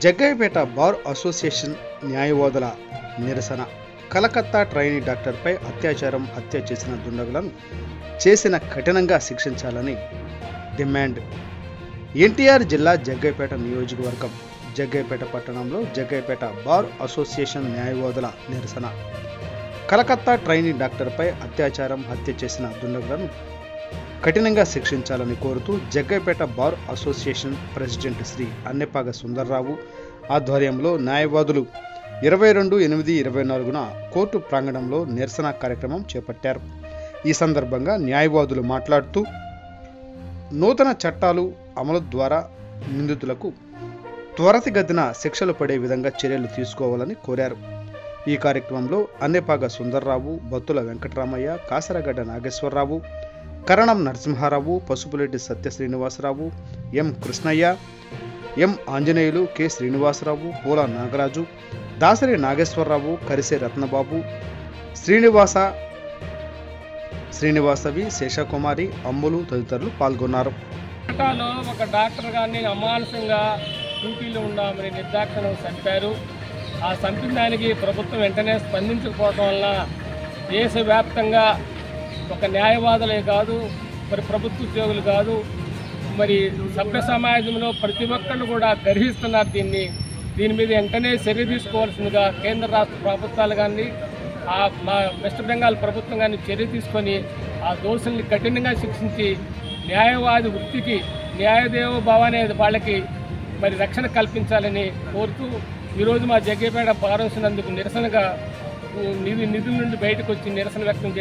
Jaggayyapeta bar association న్యాయవాదుల నిరసన. Calcutta trainee డాక్టర్పై అత్యాచారం, హత్య చేసిన దుండగులను కఠినంగా శిక్షించాలని డిమాండ్. ఎన్టీఆర్ జిల్లా జగ్గయ్యపేట నియోజకవర్గం జగ్గయ్యపేట పట్టణంలో జగ్గయ్యపేట బార్ అసోసియేషన్ న్యాయవాదుల నిరసన. కలకత్తా ట్రైనీ డాక్టర్పై అత్యాచారం, హత్య చేసిన దుండగులను కఠినంగా శిక్షించాలని కోరుతూ Jaggayyapeta bar association president Shri Annepaga Sundar Rao ఆధ్వర్యంలో న్యాయవాదులు 22/8/24 కోర్టు ప్రాంగణంలో నిరసన కార్యక్రమం చేపట్టారు. ఈ సందర్భంగా న్యాయవాదులు మాట్లాడుతూ నూతన చట్టాలు అమలు ద్వారా నిందితులకు త్వరితగతిన శిక్షలు పడే విధంగా చర్యలు తీసుకోవాలని కోరారు. ఈ కార్యక్రమంలో అన్నెపాగ సుందర్రావు, బత్తుల వెంకటరామయ్య, కాసరగడ్డ నాగేశ్వరరావు, కరణం నరసింహారావు, పసుపులేటి సత్య శ్రీనివాసరావు, ఎం కృష్ణయ్య, ఎం ఆంజనేయులు, కె శ్రీనివాసరావు, పూల నాగరాజు, దాసరి నాగేశ్వరరావు, కరిసే రత్నబాబు, శ్రీనివాసవి, శేషకుమారి, అమ్ములు తదితరులు పాల్గొన్నారు. ఒక డాక్టర్ గారిని అమానుషంగా డ్యూటీలో ఉన్నామని నిర్దాక్షిణ్యం చంపారు. ఆ చంపిన దానికి ప్రభుత్వం వెంటనే స్పందించకపోవడం వల్ల దేశవ్యాప్తంగా ఒక న్యాయవాదులే కాదు, మరి ప్రభుత్వ ఉద్యోగులు కాదు, మరి సభ్య సమాజంలో ప్రతి ఒక్కళ్ళు కూడా గర్హిస్తున్నారు. దీని మీద వెంటనే చర్య తీసుకోవాల్సిందిగా కేంద్ర రాష్ట్ర ప్రభుత్వాలు కానీ మా వెస్ట్ బెంగాల్ ప్రభుత్వం కానీ చర్య తీసుకొని ఆ దోషుల్ని కఠినంగా శిక్షించి న్యాయవాది వృత్తికి న్యాయదేవ భావ అనేది వాళ్ళకి మరి రక్షణ కల్పించాలని కోరుతూ ఈరోజు మా జగ్గయ్యపేట పారవసినందుకు నిరసనగా నిధుల నుండి బయటకు వచ్చి నిరసన వ్యక్తం